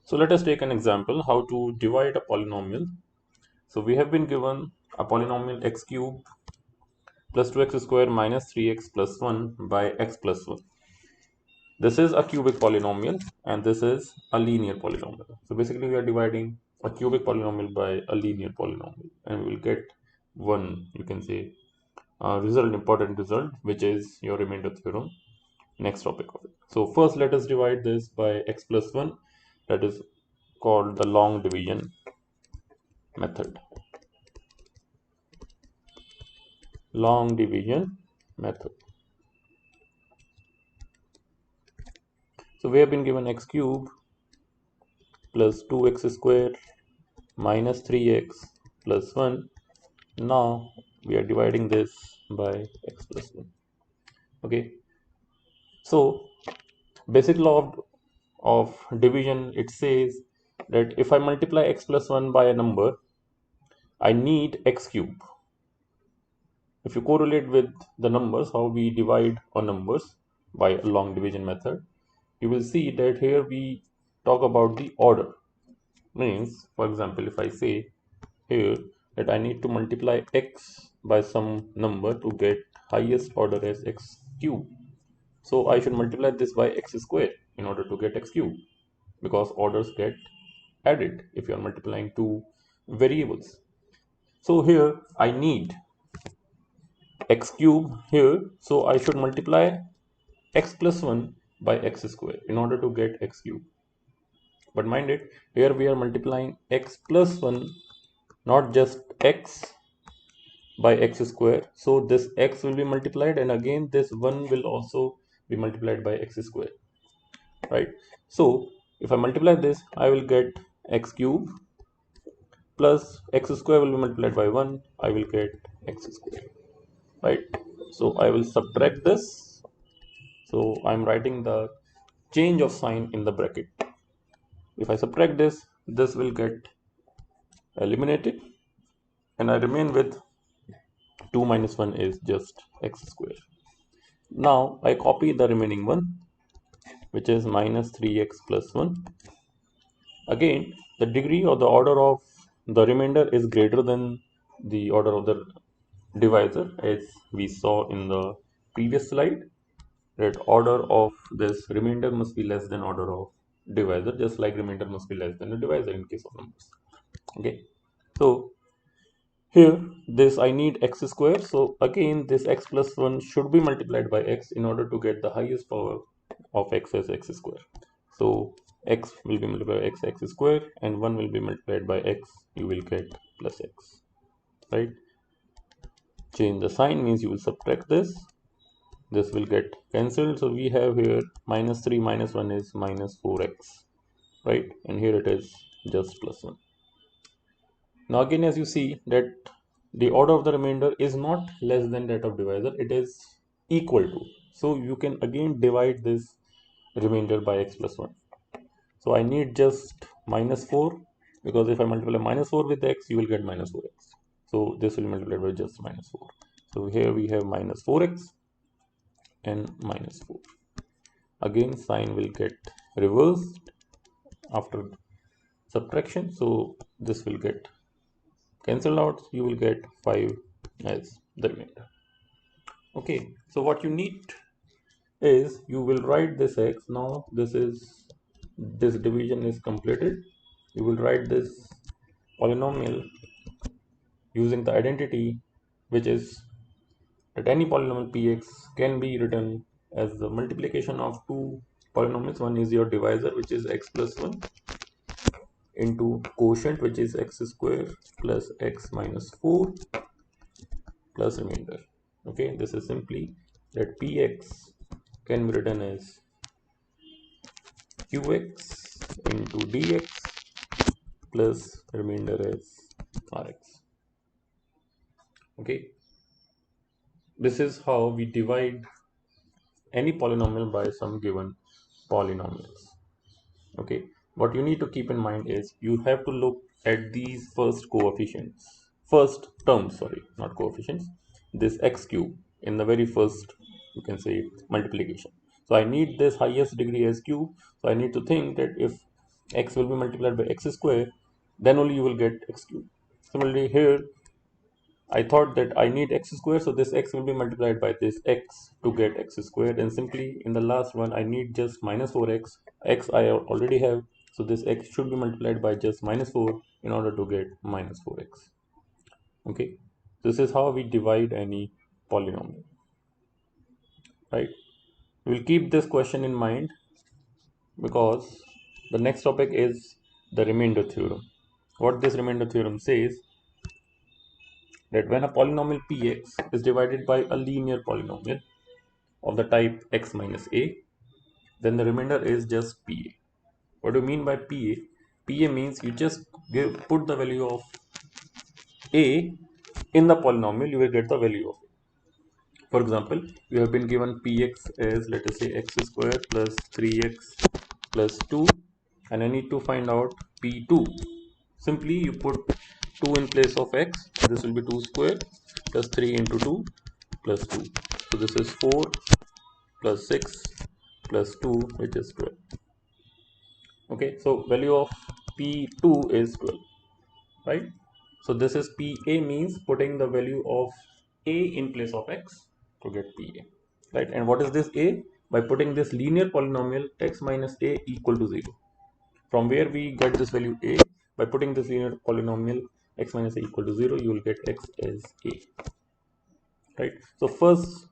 So let us take an example how to divide a polynomial. So we have been given a polynomial x cube plus 2x square minus 3x plus 1 by x plus 1. This is a cubic polynomial and this is a linear polynomial. So basically we are dividing a cubic polynomial by a linear polynomial and we will get one, you can say, result, important result, which is your remainder theorem, next topic of it. So first let us divide this by x plus 1, that is called the long division method. Long division method. So we have been given x cube plus 2x square minus 3x plus 1. Now we are dividing this by x plus 1. Okay. So basic law of division, it says that if I multiply x plus 1 by a number, I need x cube. If you correlate with the numbers, how we divide on numbers by a long division method, you will see that here we talk about the order. Means, for example, if I say here that I need to multiply x by some number to get highest order as x cube, so I should multiply this by x square in order to get x cube, because orders get added if you are multiplying two variables. So here I need x cube here, so I should multiply x plus 1 by x square in order to get x cube. But mind it, here we are multiplying x plus 1, not just x by x square. So this x will be multiplied and again this 1 will also be multiplied by x square, right? So if I multiply this, I will get x cube plus x square will be multiplied by 1, I will get x square, right? So I will subtract this. So I'm writing the change of sign in the bracket. If I subtract this, this will get eliminated and I remain with 2 minus 1 is just x square. Now I copy the remaining one, which is minus 3x plus 1. Again, the degree or the order of the remainder is greater than the order of the divisor, as we saw in the previous slide, that order of this remainder must be less than order of divisor, just like remainder must be less than the divisor in case of numbers. Okay, so here this I need x square, so again this x plus 1 should be multiplied by x in order to get the highest power of x as x square. So x will be multiplied by x square and 1 will be multiplied by x, you will get plus x, right? Change the sign means you will subtract this, this will get cancelled, so we have here minus 3 minus 1 is minus 4x, right? And here it is just plus 1. Now again, as you see that the order of the remainder is not less than that of divisor, it is equal to. So you can again divide this remainder by x plus 1. So I need just minus 4, because if I multiply minus 4 with x, you will get minus 4x. So this will multiply by just minus 4. So here we have minus 4x and minus 4. Again, sign will get reversed after subtraction. So this will get cancelled out. You will get 5 as the remainder. Okay, so what you need is you will write this x. Now this division is completed. You will write this polynomial using the identity, which is that any polynomial px can be written as the multiplication of two polynomials. One is your divisor, which is x plus 1, into quotient, which is x square plus x minus 4 plus remainder. Okay, this is simply that px can be written as qx into dx plus remainder as rx. Okay, this is how we divide any polynomial by some given polynomials. Okay, what you need to keep in mind is you have to look at these first terms, sorry, not coefficients, this x cube in the very first, you can say, multiplication. So I need this highest degree as cube, so I need to think that if x will be multiplied by x square, then only you will get x cube. Similarly here, I thought that I need x square, so this x will be multiplied by this x to get x squared, and simply in the last one I need just minus 4x. X I already have, so this x should be multiplied by just minus 4 in order to get minus 4x. Okay, this is how we divide any polynomial, right? We'll keep this question in mind because the next topic is the remainder theorem. What this remainder theorem says, that when a polynomial px is divided by a linear polynomial of the type x minus a, then the remainder is just pa. What do you mean by pa? Pa means you just put the value of a in the polynomial, you will get the value of a. For example, you have been given px as, let us say, x square plus 3x plus 2, and I need to find out p2. Simply you put 2 in place of x, this will be 2 square plus 3 into 2 plus 2. So this is 4 plus 6 plus 2, which is 12. Okay, so value of p2 is 12, right? So this is pa means putting the value of a in place of x to get pa, right? And what is this a? By putting this linear polynomial x minus a equal to 0. From where we get this value a? By putting this linear polynomial x minus a equal to 0, you will get x as a, right? So first,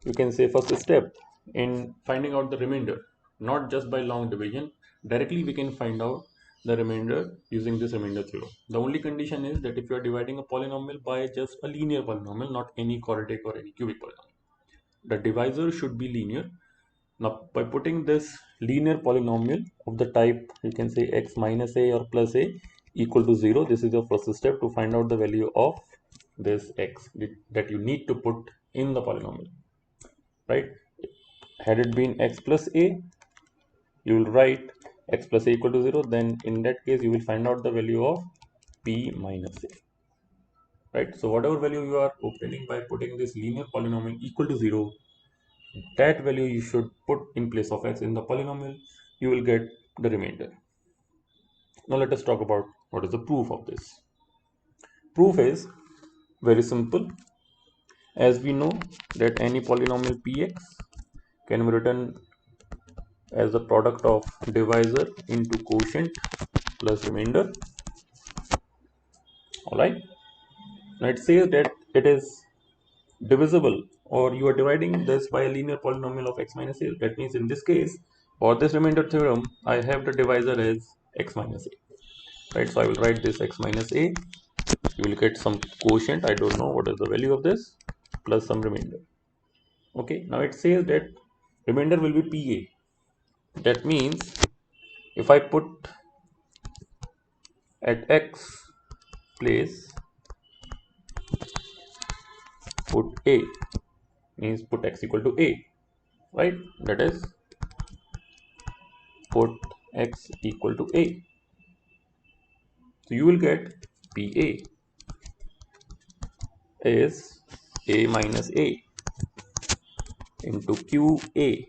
you can say first step in finding out the remainder, not just by long division, directly we can find out the remainder using this remainder theorem. The only condition is that if you are dividing a polynomial by just a linear polynomial, not any quadratic or any cubic polynomial, the divisor should be linear. Now, by putting this linear polynomial of the type, you can say x minus a or plus a equal to 0, this is your first step to find out the value of this x that you need to put in the polynomial, right? Had it been x plus a, you will write x plus a equal to 0, then in that case you will find out the value of p minus a, right? So whatever value you are obtaining by putting this linear polynomial equal to 0, that value you should put in place of x in the polynomial, you will get the remainder. Now let us talk about what is the proof of this. Proof is very simple. As we know that any polynomial px can be written as the product of divisor into quotient plus remainder. Alright. Now it says that it is divisible, or you are dividing this by a linear polynomial of x minus a. That means in this case, for this remainder theorem, I have the divisor as x minus a. Right, so I will write this x minus a. You will get some quotient, I don't know what is the value of this, plus some remainder. Okay, now it says that remainder will be pa. That means if I put at x place, put a, means put x equal to a, right? That is, put x equal to a. So you will get PA is a minus a into QA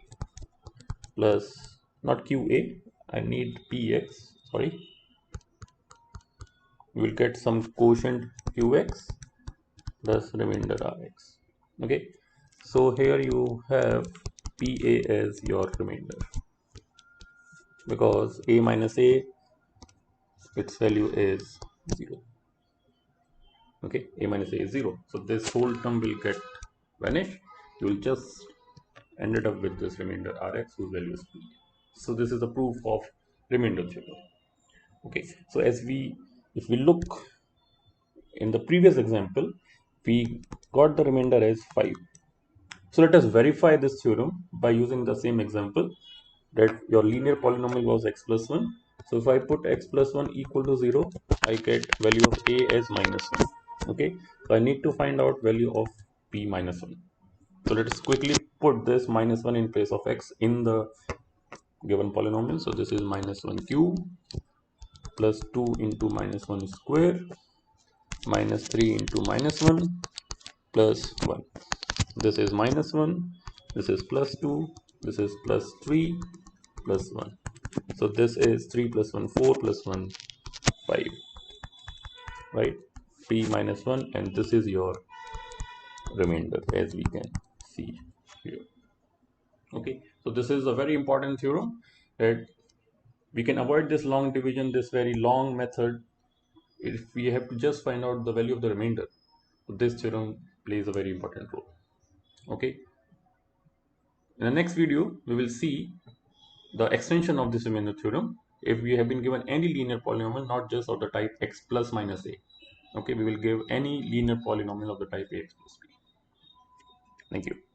plus, not QA, I need PX, sorry. You will get some quotient QX plus remainder RX. Okay, so here you have PA as your remainder because a minus a, its value is 0. Okay, a minus a is 0, so this whole term will get vanished. You will just ended up with this remainder Rx whose value is P. So this is the proof of remainder theorem. Okay, so if we look in the previous example, we got the remainder as 5. So let us verify this theorem by using the same example, that your linear polynomial was x plus 1. So if I put x plus 1 equal to 0, I get value of a as minus 1. Okay, so I need to find out value of p minus 1. So let us quickly put this minus 1 in place of x in the given polynomial. So this is minus 1 cube plus 2 into minus 1 square minus 3 into minus 1 plus 1. This is minus 1, this is plus 2, this is plus 3 plus 1. So this is 3 plus 1 4 plus 1 5, right? P minus 1, and this is your remainder, as we can see here. Okay, so this is a very important theorem, that we can avoid this long division, this very long method, if we have to just find out the value of the remainder. So this theorem plays a very important role. Okay, in the next video we will see the extension of this remainder theorem if we have been given any linear polynomial, not just of the type x plus minus a. Okay, we will give any linear polynomial of the type ax plus b. Thank you.